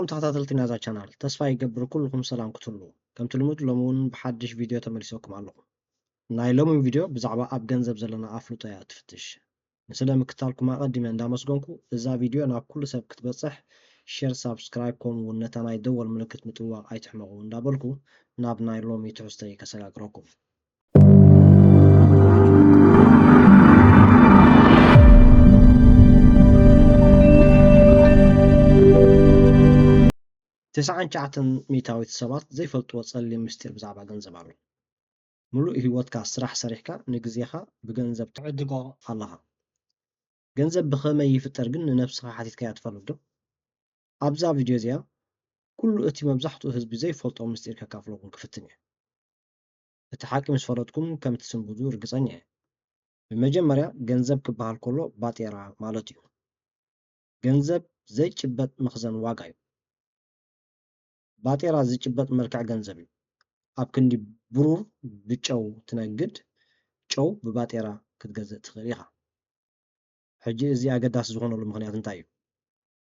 ተኸታተልቲ ናይዛ ቻናል ተስፋ ይገብር ኩልኩም ሰላም ክትህሉ ከም ትልሙድ ሎሚ እውን ብሓድሽ ቪድዮ ተመሊሰኩም ኣለኹ። ናይ ሎሚ ቪድዮ ብዛዕባ ኣብ ገንዘብ ዘለና ኣፍልጦ እያ ትፍትሽ። ስለ ምክታልኩም ኣቐዲመ እንዳመስገንኩ እዛ ቪድዮ ናብ ኩሉ ሰብ ክትበፅሕ ሼር ሳብስክራይብ ከምኡ እውን ነታ ናይ ደወል ምልክት ምጥዋቕ ኣይትሕመቑ እንዳበልኩ ናብ ናይ ሎሚ ትሕዝቶይ ከሰጋግረኩም። تسعة ميتاويت سبات زي فلتو تصلي مستير بزعبا جنزب على ملو هيوتك سرح سريحك نجزيها بجنزب تعدقو الله جنزب بخمة يفتر جن نفسها حتى يتفرج له أبزا فيديو زيا كل اتي مبزحته حزب زي فلتو مستير كافلوكم كفتني التحاكم سفرتكم كم تسنبدور قصنية بمجمرة جنزب كبهال كله باتيرا مالتيو جنزب زي شبت مخزن واقعي ባጤራ ዝጭበጥ መልክዕ ገንዘብ እዩ ኣብ ክንዲ ብሩር ብጨው ትነግድ ጨው ብባጤራ ክትገዝእ ትኽእል ኢኻ ሕጂ እዚ ኣገዳሲ ዝኾነሉ ምክንያት እንታይ እዩ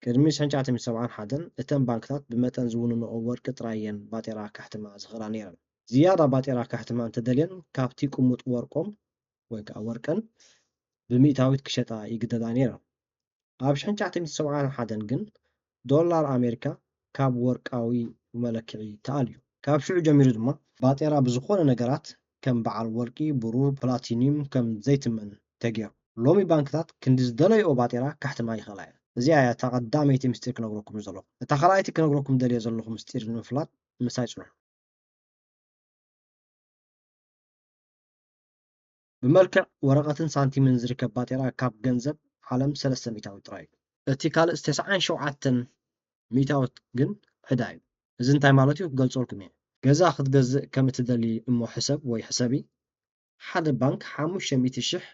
ቅድሚ 1971 እተን ባንክታት ብመጠን ዝውንንኦ ወርቂ ጥራይ እየን ባጤራ ካሕትማ ዝኽእላ ነይረን ዝያዳ ባጤራ ካሕትማ እንተደልየን ካብቲ ቁሙጥ ወርቆም ወይ ከዓ ወርቀን ብምእታዊት ክሸጣ ይግደዳ ነይረን ኣብ 1971 ግን ዶላር ኣሜሪካ ካብ ወርቃዊ መለክዒ ተኣልዩ ካብ ሽዑ ጀሚሩ ድማ ባጤራ ብዝኾነ ነገራት ከም በዓል ወርቂ ብሩር ፕላቲኒየም ከም ዘይትመን ተገይሩ ሎሚ ባንክታት ክንዲ ዝደለይኦ ባጤራ ካሕትማ ይኽእላ እየን እዚኣ እያ እታ ቀዳመይቲ ምስጢር ክነግረኩም ዘለኹ እታ ካልኣይቲ ክነግረኩም ደልየ ዘለኹ ምስጢር ንምፍላጥ ምሳይ ፅኑሑ ብመልክዕ ወረቐትን ሳንቲምን ዝርከብ ባጤራ ካብ ገንዘብ ዓለም 3 ሚእታዊ ጥራይ እዩ እቲ ካልእ 97 ሚእታዊት ግን ዕዳ እዩ እዚ እንታይ ማለት እዩ ክገልፀልኩም እየ ገዛ ክትገዝእ ከም እትደሊ እሞ ሕሰብ ወይ ሕሰቢ ሓደ ባንክ 500,000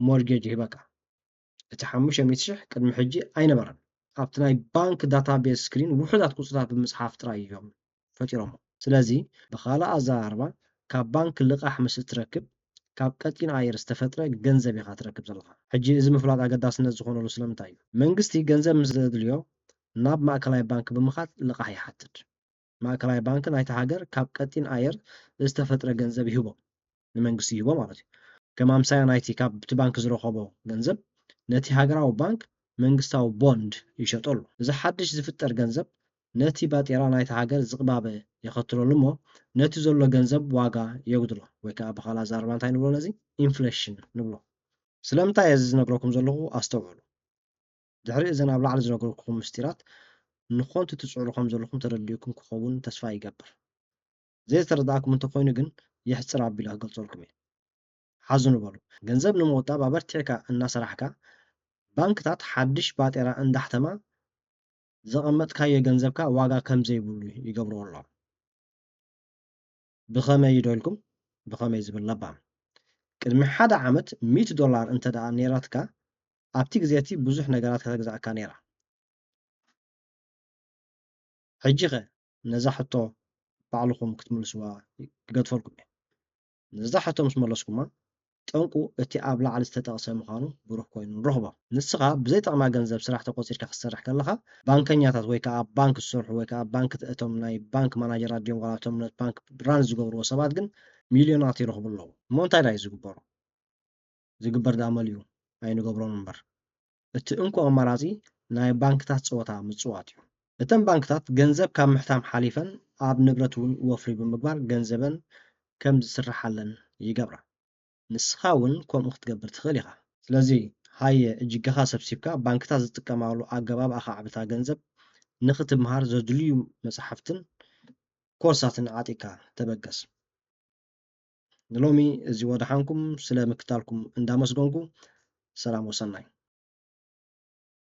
ሞርጌጅ ይህበካ እቲ 500,000 ቅድሚ ሕጂ ኣይነበረን ኣብቲ ናይ ባንክ ዳታቤዝ ስክሪን ውሑዳት ቁፅራት ብምፅሓፍ ጥራይ እዮም ፈጢሮሞ ስለዚ ብኻልእ ኣዘራርባ ካብ ባንክ ልቓሕ ምስ እትረክብ ካብ ቀጢን ኣየር ዝተፈጥረ ገንዘብ ኢኻ ትረክብ ዘለኻ ሕጂ እዚ ምፍላጥ ኣገዳስነት ዝኾነሉ ስለምንታይ እዩ መንግስቲ ገንዘብ ምስ ዘድልዮ ናብ ማእከላይ ባንክ ብምኻድ ልቓሕ ይሓትት ማእከላይ ባንክ ናይቲ ሃገር ካብ ቀጢን ኣየር ዝተፈጥረ ገንዘብ ይህቦ ንመንግስቲ ይህቦ ማለት እዩ ከም ኣምሳያ ናይቲ ካብቲ ባንክ ዝረኸቦ ገንዘብ ነቲ ሃገራዊ ባንክ መንግስታዊ ቦንድ ይሸጠሉ እዚ ሓድሽ ዝፍጠር ገንዘብ ነቲ ባጤራ ናይቲ ሃገር ዝቕባበ የኸትለሉ እሞ ነቲ ዘሎ ገንዘብ ዋጋ የጉድሎ ወይ ከዓ ብኻልእ ኣዘራርባ እንታይ ንብሎ ነዚ ኢንፍሌሽን ንብሎ ስለምንታይ እዚ ዝነግረኩም ዘለኹ ኣስተውዕሉ ድሕሪ እዘን ኣብ ላዕሊ ዝነገርኩኩም ምስጢራት ንኾንቱ ትፅዕሉ ከም ዘለኹም ተረዲእኩም ክኸውን ተስፋ ይገብር ዘይተረዳእኩም እንተኮይኑ ግን የሕፅር ኣቢላ ክገልፀልኩም እየ ሓዝኑ በሉ ገንዘብ ንምቁጣብ ኣበርቲዕካ እናሰራሕካ ባንክታት ሓድሽ ባጤራ እንዳሕተማ ዘቐመጥካዮ ገንዘብካ ዋጋ ከም ዘይብሉ ይገብርዎ ኣለዉ ብኸመይ ዶ ኢልኩም ብኸመይ ዝብል ለባም ቅድሚ ሓደ ዓመት $100 እንተደኣ ነይራትካ ኣብቲ ግዜ እቲ ብዙሕ ነገራት ከተግዛእካ ነይራ ሕጂ ኸ ነዛ ሕቶ ባዕልኹም ክትምልስዋ ክገድፈልኩም እየ ነዛ ሕቶ ምስ መለስኩማ ጠንቁ እቲ ኣብ ላዕሊ ዝተጠቕሰ ምዃኑ ብሩህ ኮይኑ ንረኽቦ ንስኻ ብዘይጠቕማ ገንዘብ ስራሕ ተቆፂርካ ክትሰርሕ ከለኻ ባንከኛታት ወይ ከዓ ኣብ ባንክ ዝሰርሑ ወይ ከዓ ባንክ እቶም ናይ ባንክ ማናጀራት ድዮም ዋላ እቶም ነቲ ባንክ ራን ዝገብርዎ ሰባት ግን ሚልዮናት ይረኽቡ ኣለዉ እሞ እንታይ ዳ እዩ ዝግበሩ ዝግበር ዳኣመልዩ ኣይንገብሮም እምበር እቲ እንኮ ኣማራፂ ናይ ባንክታት ፀወታ ምፅዋት እዩ እተን ባንክታት ገንዘብ ካብ ምሕታም ሓሊፈን ኣብ ንብረት እውን ወፍሪ ብምግባር ገንዘበን ከም ዝስርሓለን ይገብራ ንስኻ እውን ከምኡ ክትገብር ትኽእል ኢኻ ስለዚ ሃየ እጅግኻ ሰብሲብካ ባንክታት ዝጥቀማሉ ኣገባብ ኣኻዕብታ ገንዘብ ንኽትምሃር ዘድልዩ መፅሓፍትን ኮርሳትን ዓጢካ ተበገስ ንሎሚ እዚ ወድሓንኩም ስለ ምክታልኩም እንዳመስገንኩ ሰላም ወሰናይ